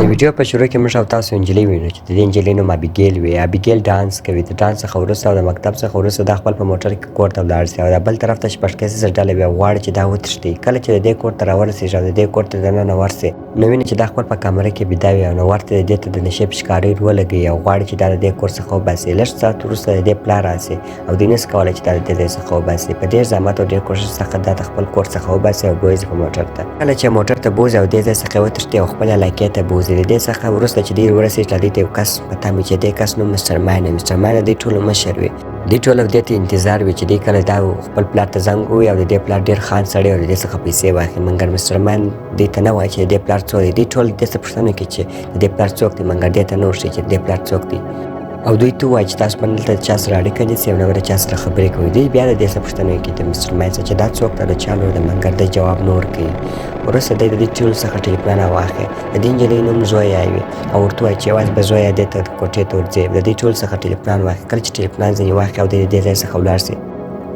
د ویډیو په شروع کې موږ او تاسو انجلی وینو چې د دې انجلی نوم ابیګیل وي. ابیګیل ډانس کوي. د ډانس څخه وروسته او د مکتب څخه وروسته دا خپل په موټر کې کور ته ولاړ شي او د بل طرف ته چې پشکیسه ډله بیا غواړي چې دا وتښتي. کله چې د دې کور ته راورسېږي او د دې کور ته دننه ورسي نو ویني چې دا خپل په کمره کې بیده وي او نو ورته د دې ته د نشې پشکارۍ ولګوي او غواړي چې دا د دې کور څخه وباسي. لږ ساعت وروسته د دې پلار راسي او دوی نشي کولی چې دا د دې ځای څخه وباسي. په ډېر زحمت او ډېر کوښښ څخه دا د خپل کور څخه وباسي او بوځي په موټر ته. کله چې موټر ته بوځي او دې ځای څخه وتښتي او خپل علاقې ته بوځي. د دې څخه وروسته چې دوی ورسېږي له دوی ته یو کس په تمه چې دې کس نوم مستر ماین مستر ماین د دوی ټولو مشر وي. دوی ټول دې ته انتظار وي چې دوی کله دا خپل پلار ته زنګ ووهي او د دې پلار ډېر خان سړی او د دې څخه پیسې واخلي. مګر مستر ماین دوی ته نه وایي چې د دې پلار څوک دی. دوی ټول دې څه پوښتنه کوي چې د دې پلار څوک دی، مګر دې ته نه ورښيي چې د دې پلار څوک دی او دوی ته وایي چې تاسو به دلته چا سره اړیکه نیسئ او نه به د چا سره خبرې کوئ. دوی بیا د دې څه پوښتنه کوي د مستر ماین څخه چې دا څوک دی، د چا لور ده، مګر دی جواب نه ورکوي. وروسته دی د دې ټولو څخه ټلیفون راواخلي. د دې نجلۍ نوم زویا وي او ورته وایي چې یوازې به زویا دې ته کوټې ته ورځي. د دې ټولو څخه ټلیفون واخلي. کله چې ټلیفون ځینې واخلي او دی د دې ځای څخه ولاړ شي،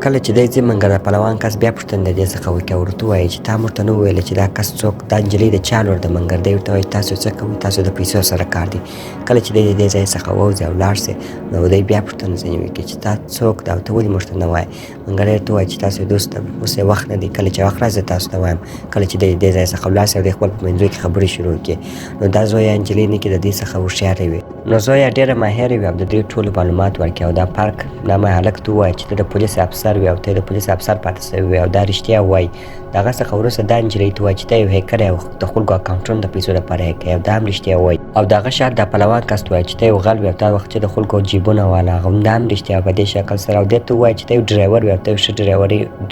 کله چې دی ځي مګر د پهلوان کس بیا پوښتنه د دې څخه وکړي او ورته ووایي چې تا موږ ته نه وویله چې دا کس څوک، دا نجلۍ د چا لور ده. مګر دی ورته وایي تاسو څه کوئ، تاسو د پیسو سره کار دی. کله چې دی د دې ځای څخه ووځي او ولاړ شي نو دی بیا پوښتنه ځینې وکړي چې تا څوک ده او ته ولې موږ ته نه وایې. مګر دی ورته وایي چې تاسو دوست یم، اوس یې وخت نه دی، کله چې وخت راشي تاسو ته وایم. کله چې دی د دې ځای څخه ولاړ شي او دی خپل په منځو کې خبرې شروع کړي نو دا زویا نجلۍ نه کې د دې څخه هوښیاره وي. نو زویا ډېره ماهره وي او د دې ټولو معلومات ورکړي او دا پارک نامه هلک ته ووایي چې ته د پولیس افسر وي او ته د پولیس افسر پاتې شوی وي او دا رښتیا وایي. د هغه څخه وروسته دا نجلۍ ته وایي چې ته یو هیکر یې او د خلکو اکاونټونه د پیسو لپاره هیک کوې او دا هم رښتیا وایي. او د هغه شاته د پهلوان کس ته وایي چې ته یو غل وي او تا وخت چې د خلکو جیبونه واله هغه هم دا هم رښتیا په دې شکل سره. او دې ته وایي چې ته یو ډرایور وي او ته یو ښه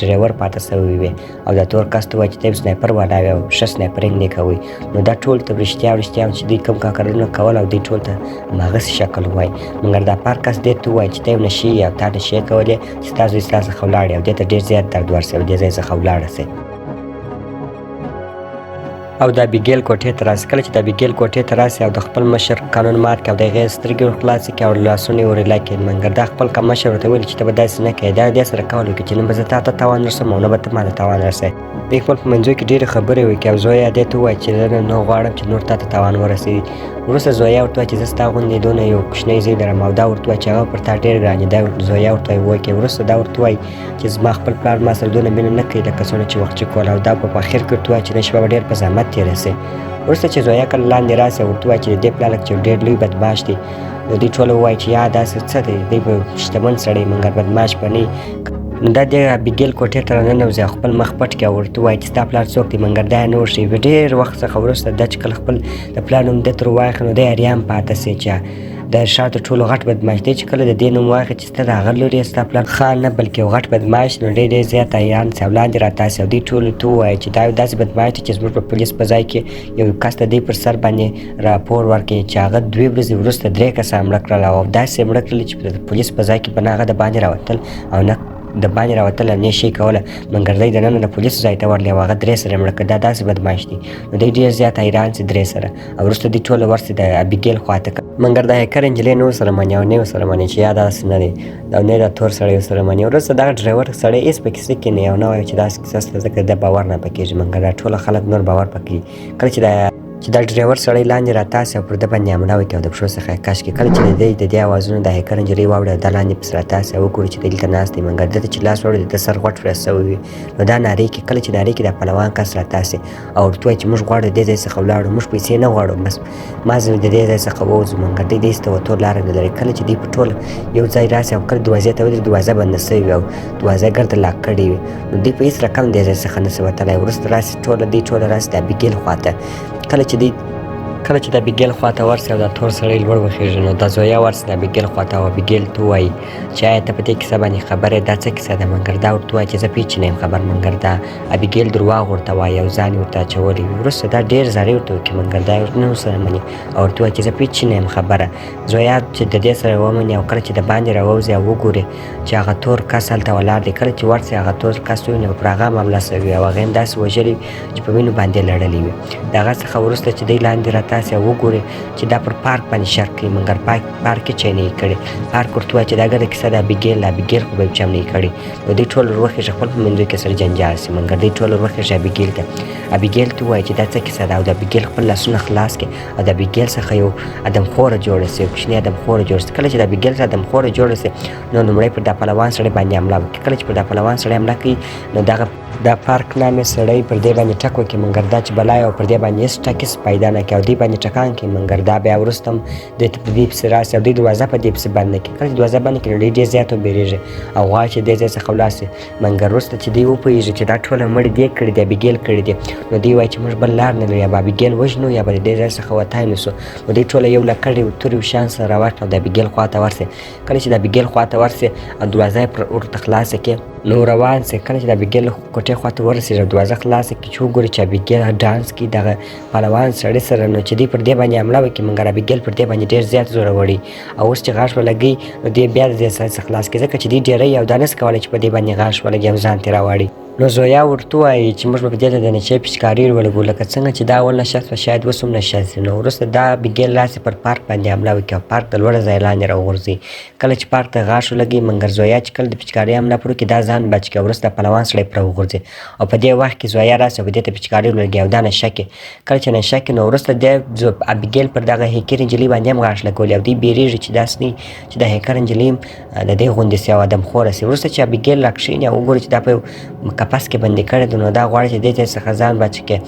ډرایور پاتې شوی وي. او دا تور کس ته وایي چې ته یو سنایپر والا وي او ښه سنایپرینګ نه کوي. نو دا ټول ته رښتیا چې دوی کوم کارونه کول او دوی ټول ته هماغسې شکل وایي. مګر دا پارک کس دې ته وایي چې ته یو نشې یې او تا نشې کولې چې ستا زوی ستا څخه ولاړ او دې ته ډېر زیات درد ورسي او دې ځای څخه ولاړه سي. او د ابیګیل کوټې ته راسي. کله چې د ابیګیل کوټې ته راسي او د خپل مشر قانون مات کړي او د هغې سترګې ور خلاصې کړي او لاسونه یې ور ایله کړي، مګر دا خپل مشر ورته ویلي چې ته به داسې نه کوې، دا دې سره کول وکړي چې نه به زه تا ته تاوان رسوم او نه به ته ما ته تاوان رسوې. دوی خپل په منځو کې ډېرې خبرې وکړي او زویا دې ته ووایي چې زه نه غواړم چې نور تا ته تاوان ورسوي. وروسته زویا ورته وایي چې زه ستا غوندې دونه یو کوچنی زوی لرم او دا ورته وایي چې هغه پر تا ډېر ګران دی. دا زویا ورته وایي. وروسته دا ورته وایي چې زما خپل پلار ما سره دونه مینه نه کوي لکه څونه چې وخت چې کول. او دا په اخر کې ورته وایي چې نن شپه به ډېر په زحمت تېره شي. وروسته چې زویا کله لاندې راسي ورته وایي چې د دې پلار چې ډېر لوی بدماش دی. نو دوی ټوله ووایي چې یا داسې څه دی، دی به شتمن سړی مګر بدماش به نه وي. نو دا د ابیګیل کوټې ته راننوځي او خپل مخ پټ کړي او ورته وایي چې ستا پلار څوک دی، مګر دا یې نه ورښيي. ډېر وخت څخه وروسته دا چې کله خپل د پلار نوم دې ته واخلي نو دی اریان پاتې شي چې د ښار تر ټولو غټ بدماش دی. چې کله د دې نوم واخلي چې ته د هغه لور یې ستا پلار خان نه بلکې یو غټ بدماش، نو ډېر زیات حیران شي او لاندې راتاسي او دوی ټولو ته ووایي چې دا یو داسې بدماش دی چې زموږ په پولیس په ځای کې یو کس ته دوی پر سر باندې راپور ورکوي چې هغه 2 ورځې وروسته 3 کسان مړه کړل او داسې مړه کړل چې د پولیس په ځای کې به نه هغه د باندې راوتل او نه د باندې راوتل نه شي کوله. مګر دی دننه د پولیسو ځای ته ورغلی او هغه 3 سره مړه کړ. دا داسې بدماش دی. نو دی ډېر زیات حیران شي 3 سره او وروسته دوی ټوله ورسي د ابیګیل خواته. مګر د هیکر نجلۍ نه ورسره مني او نه ورسره مني چې یا داسې نه دی او نه د تور سړی ورسره مني. وروسته دغه ډرایور سړی هېڅ په کیسه کې نه او نه وایي چې داسې کیسه شته ځکه د باور نه پکېږي. مګر دا ټوله خلک نور باور پکوي. کله چې دا ډرایور سړی لاندې راتاسي او پر ده باندې حمله وکړي او د پښو څخه یې کش کړي. کله چې د دې اوازونه د هیکر نجلۍ واوري دا لاندې پسې راتاسي او وګوري چې دلته ناست دی، مګر ده ته چې لاس واړوي د ده سر غوټ پرې شوی وي. نو دا نارې کړي. کله چې نارې کړي د پهلوان کس راتاسي او ورته وایي چې موږ غواړو د دې ځای څخه ولاړو، موږ پیسې نه غواړو، بس ما زه د دې ځای څخه ووځو. مګر دی دې ته وتو لاره نه لري. کله چې دوی په ټوله یو ځای راسي او کله دروازې ته ودرېږي دروازه بنده شوې وي او دروازه ګرده لاک کړې وي. نو دوی په هېڅ رقم دې ځای څخه نشي وتلی. وروسته راسي دوی ټوله راسي د ابیګیل خواته. کله چې د ابیګیل خواته ورسي او دا تور سړی لوړ وخېږي نو دا زویا ورسي د ابیګیل خواته او ابیګیل ته ووایي چې ایا ته په دې کیسه باندې خبر یې، دا څه کیسه ده؟ مګر دا ورته وایي چې زه په هېڅ نه یم خبر. مګر دا ابیګیل دروغ ورته وایي او ځان یې ورته اچولی وي. وروسته دا ډېر زارۍ ورته وکړي مګر دا نه ورسره مني او ورته وایي چې زه په هېڅ نه یم خبره. زویا چې د دې سره ومني او کله چې د باندې راووځي او وګوري چې هغه تور کس هلته ولاړ دی. کله چې ورسي هغه تور کس وویني پر هغه هم حمله شوې او هغه هم داسې وژلي چې په وینو باندې لړلي وي. د هغه څخه وروسته چې دی لاندې راته تاسې وګورئ چې دا پر پارک باندې شرط کوي مګر پارک کې چینه یې کړې پارک ورته وایي چې دا ګډه کیسه د ابیګیل خو به یې چم نه یې کړې نو دوی ټول وروخېږي خپل په منځو کې سره جنجال سي مګر دوی ټول وروخېږي ابیګیل ته وایي چې دا څه کیسه ده او د ابیګیل خپل لاسونه خلاص کړي او د ابیګیل څخه یو ادمخوره جوړه سي کوچنی ادمخوره جوړه سي کله چې د ابیګیل څخه ادمخوره جوړه سي نو لومړی پر دا پهلوان سړی باندې حمله وکړي کله چې پر دا پهلوان سړی حمله کوي نو دغه دا پارک نامې سړی پر دې باندې ټک وکړي مګر دا چې بلا او پر دې باندې هېڅ ټک هېڅ پیدا نه کړي او دوی باندې ټکان کوي مګر دا بیا وروسته هم دوی ته په دې پسې راسي او دوی دروازه په دې پسې بنده کړي کله چې دروازه بنده کړي نو دوی ډېر زیات وبېرېږي او غواړي چې دې ځای څخه ولاړ سي مګر وروسته چې دوی وپوهېږي چې دا ټوله مړي دې کړي دي ابیګیل کړي دي نو دوی وایي چې موږ بل لار نه لرو یا به ابیګیل وژنو یا به د دې ځای څخه وتای نه سو نو دوی ټوله یو لکړې تورې شیان سره راوټ او د ابیګیل خواته ورسي کله چې د ابیګیل خواته ورسي او دروازه یې ورته خلاصه کړي نو روان سي کله چې د ابیګیل کوټې خواته ورسېږي او دروازه خلاصه کړي چې وګوري چې ابیګیل ډانس کوي دغه پهلوان سړي سره نو چې دوی پر دې باندې حمله وکړي مګر ابیګیل پر دې باندې ډېر زیات زوره وړي او اوس چې غاښ ولګوي نو دوی بیا د دې څخه خلاص کړي ځکه چې دوی ډېری او دا نس کولی چې په دې باندې غاښ ولګي او ځان ترې راواړي نو زویا ورته وایي چې موږ به په دې ته د نشې پچکاري ولګو لکه څنګه چې دا اول نشست به شاید اوس هم نشست نو وروسته دا ابیګیل راسي پر پارک باندې حمله وکړي او پارک د لوړه ځای لاندې راوغورځي کله چې پارک ته غاښ ولګي مګر زویا چې کله د پچکاري حمله پر وکړي دا ځان بچ کړي وروسته پهلوان سړی پرې وغورځي او په دې وخت کې زویا راسي او په دې ته پچکاري ولګي او دا نشه کوي کله چې نشه کوي نو وروسته د ابیګیل پر دغه هیکر انجلی باندې هم غاښ لګولي او دوی بیریږي چې داسې نه چې د هیکر انجلی د دې غوندې سي او ادمخوره سي وروسته چې ابیګیل راکښېني او وګوري چې دا په قفس کې بندي کړی نو دا غواړي چې دې ځای څخه ځان بچ کړي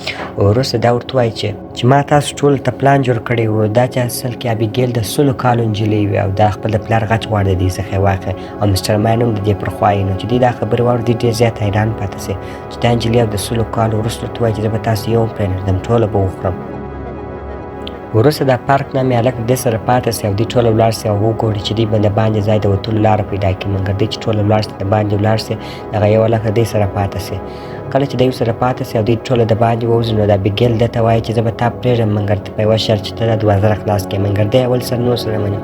وروسته دا ورته وایي چې ما تاسو ټولو ته پلان جوړ کړی و دا چې اصل کې ابیګیل د 100 کالو نجلۍ وي او دا خپل د پلار غچ غواړي د دې څخه یې واخلي او مسټر مان هم د دې پر خوا نو چې دوی دا خبرې واوري دوی ډېر زیات حیران پاتې سي چې دا نجلۍ د 100 کالو وروسته ورته وایي چې زه به تاسو یو هم پرېنږدم ټوله به وخورم وروسته دا پارک نامې هلک د دې سره پاتې سي او دوی ټوله ولاړ سي او وګوري چې دوی به د باندې ځای د وتلو لاره پیدا کړي مګر دوی چې ټوله ولاړ سي د باندې ولاړ سي دغه یو هلک د دوی سره پاتې سي کله چې دوی سره پاتې سي او دوی ټوله د باندې ووځي نو د ابیګیل ده ته وایي چې زه به تا پرېږدم مګر ته په یوه شرط چې ته دا دروازه راخلاص کړې مګر دی اول سر نور سره مني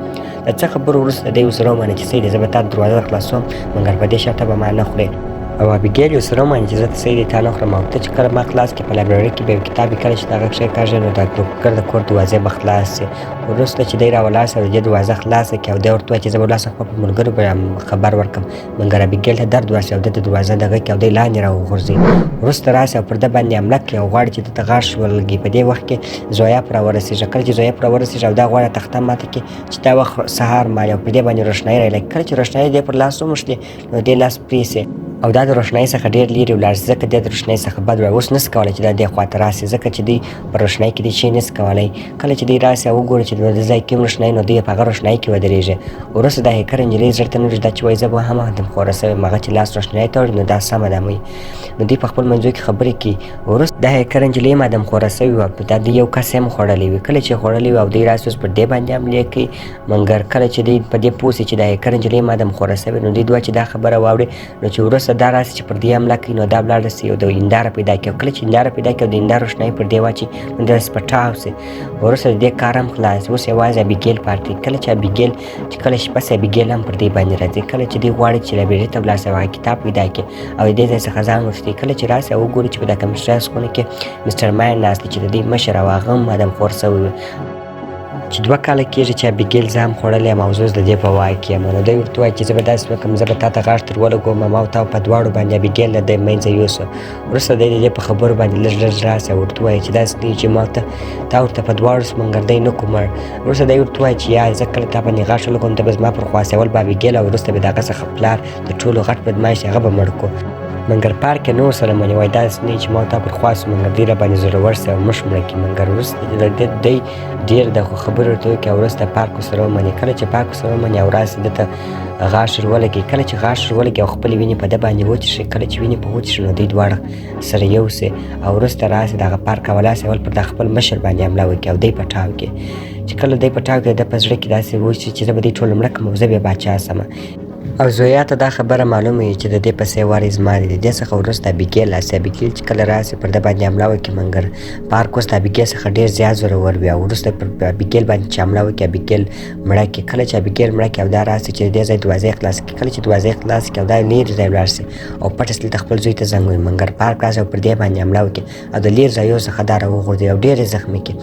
د څه خبرو وروسته دوی ورسره ومني چې صحیح دی زه به تا دروازه راخلاصوم مګر په دې شرطه به ما نه خورې او ابیګیل یې ورسره ومني چې زه ته صحیح دی تا نه خورم او ته چې کله ما خلاص کړې په لایبرري کې به یو کتاب یې کله چې د هغه کېکاږي نو د ډاکټر د کور دروازې به خلاص سي وروسته چې دی راولاړ سي او د دې دروازه خلاصه کړي او دی ورته وایي چې زه به ولاړ خپل ملګرو به خبر ورکړم مګر ابیګیل ته درد ورسي او ده د دروازه دغه کړي او دی لاندې راوغورځي وروسته راسي او پر ده باندې حمله کړي او غواړي چې ده ته غاښ ولګي په دې وخت کې زویا پوره ورسېږي کله چې زویا پوره ورسېږي او دا غواړي تخته ماته کړي چې دا وخت سهار مالي او پر دې باندې روښنایي رالګي کله چې روښنایي دې پر لاس وموښلي نو دې لاس پرېسي او دا د روښنایي څخه ډېر لرې ولاړ سي ځکه دی د روښنایي څخه بد وایي اوس نسي کولی چې دا دې خواته راسي ځکه چې دوی په روښنایي کې دې شی نسي کولی کله چې دوی راسي او وګوري چې د ځای کې هم روښنایي نو دوی په هغه روښنایي کې ودرېږي وروسته دا هیکر نجلۍ زړه ته نه ورځي دا چې وایي زه به هم ادمخوره سوی یم هغه چې لاس روښنایي ته وړي نو دا سمه ده نو دوی په خپل منځو کې خبرې کوي وروسته دا هیکر نجلۍ هم ادمخوره سوې وه دا د یو کس هم خوړلی وي کله چې خوړلی وي او دوی راسي اوس پر دې باندې حملې کوي مګر کله چې دوی په دې پوه سي چې دا هیکر نجلۍ هم ادمخوره سوې نو دوی دوه چې دا خبره واوري نو چې وروسته دا راسي چې پر دې حمله کوي نو دا ولاړه سي او د هنداره پیدا کړي او کله چې هنداره پیدا کړي او د هنداره روښنایي پر دې واچي نو داسې پټاو سي وروسته د دې کار هم خلاص اوس یوازې ابیګیل پاتې کله چې ابیګیل چې کله شپه سي ابیګیل هم پر دې باندې راځي کله چې دوی غواړي چې لایبرري ته ولاړ سي او هغه کتاب پیدا کړي او د دې ځای څخه ځان وښتي کله چې راسي او وګوري چې په دا کمپیوټر خونه کې مسټر مان ناست دی چې د دوی مشر او هغه هم ادمخور سوی وي چې 2 کاله کېږي چې ابیګیل زه هم خوړلی یم او زه اوس د دې په واک کې یم نو دوی ورته وایي چې زه به داسې وکړم زه به تا ته غاښ تر ولګوم ما او تا په دواړو باندې ابیګیل له دې منځه یوسو وروسته دی د دې په خبرو باندې لږ لږ راسي او ورته وایي چې داسې نه چې ما تا ورته په دواړو مګر دی نه کوم وروسته دی ورته وایي چې یا زه کله تا باندې غاښ ولګوم ته به زما پر خوا اول به ابیګیل او وروسته به د هغه څخه پلار د ټولو غټ بدمعاش هغه به مړ کړو مګر پارک نور سره مني وایي داسې نه چې ما تا پر خوا سو مګر دوی راباندې زورور سي او مش مړه کړي مګر وروسته دی ډېر د خبرو ورته وکړي او وروسته پارک ورسره ومني کله چې پارک ورسره ومني او راسي ده ته غاښ ولګي کله چې غاښ ولګي او خپلې وینې په ده باندې وچښي کله چې وینې په وچښي نو دوی دواړه سره یو سي او وروسته راسي د هغه پارک حواله سي اول پر د خپل مشر باندې حمله وکړي او دی په ټاو کې چې کله دی په ټاو کې د په زړه کې داسې وشي چې زه به دوی ټول مړه کړم او زه بیا باچا سمه او زویا ته دا خبره معلومه وي چې د دې پسې وارې زما دی. د دې څخه وروسته ابیګیل راسي. ابیګیل چې کله راسي پر ده باندې حمله وکړي مګر پارک اوس د ابیګیل څخه ډېر زیات زورور وي او وروسته پر ابیګیل باندې چې حمله وکړي ابیګیل مړه کړي. کله چې ابیګیل مړه کړي او دا راسي چې د دې ځای دروازې خلاص کړي. کله چې دروازې خلاص کړي او دا لیرې ځای ولاړ سي او پټ دلته خپل زوی ته زنګ ووهي مګر پارک راسي او پر دې باندې حمله وکړي او د لیرې ځایو څخه دا راوغورځوي او ډېرې زخمي کړي.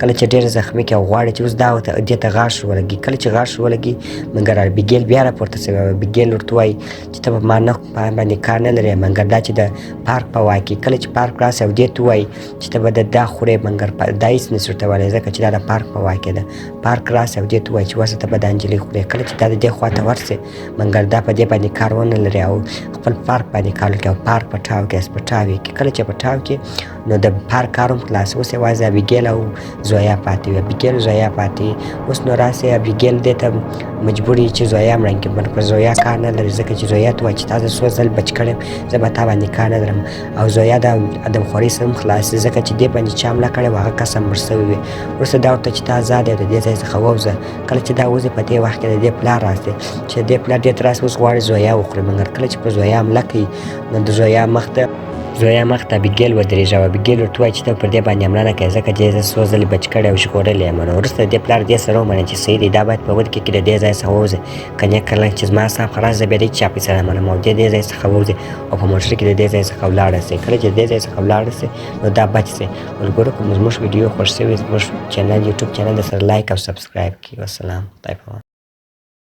کله چې ډېرې زخمي کړي او غواړي چې اوس دا دې ته غاښ ولګي. کله چې غاښ ولګي مګر ابیګیل بیا راپورته سوی او ابیګیل ورته وایي چې ته به ما نه باندې کار نه لرې مګر دا چې د پارک په واک کې کله چې پارک راسي او دې ته وایي چې ته به دا خورې مګر دا هېڅ نشي ورته ویلی ځکه چې دا د پارک په واک کې ده. پارک راسي او دې ته وایي چې ورسه ته به د انجلی خورې. کله چې دا د دې خواته ورسې مګر دا په دې باندې کار ونه لري او خپل پارک باندې کار وکړي او پارک پټاو کړي پټاو یې کړي. کله چې پټاو کړي نو د پارک کار هم خلاص. اوس یوازې ابیګیل او زویا پاتې وي. ابیګیل زویا پاتې اوس نو راسي ابیګیل دې ته مجبور یي چې زویا مړه کړي مګر زویا کار نه لري ځکه چې زویا ته وایي چې تا زه څو ځل بچ کړی یم زه به تا باندې کار نه لرم او زویا د ادمخورۍ سره هم خلاص ځکه چې دې باندې چې حمله کړې وه هغه کس هم مړ سوی وي. وروسته دا ورته چې ته ازاد یې د دې ځای څخه ووځه. کله چې دا وځي په دې وخت کې د دې پلار راسي چې دې پلار دې ته راسي اوس غواړي زویا وخوري مګر کله چې په زویا حمله کوي نو د زویا مخ ته ابیګیل ودرېږي او ابیګیل ورته وایي چې ته پر دې باندې حمله نه کوې ځکه چې زه څو ځلې بچ کړی او ژغورلی یم. نو وروسته د دې پلار دې سره ومني چې صحیح دی دا باید په ودکې کې د دې ځای څخه ووځي که نه کله چې زما صاحب خلاص زه بیا دې چا پیسه نه منم او د دې ځای څخه ووځي او په موټر کې د دې ځای څخه ولاړه سي. کله چې د دې ځای څخه ولاړه سي نو دا بچ سي. ملګرو که زموږ ویډیو خوښ شوي زموږ چینل یوټیوب چینل د سره لایک او سبسکرایب کړئ. والسلام. خدای پامان.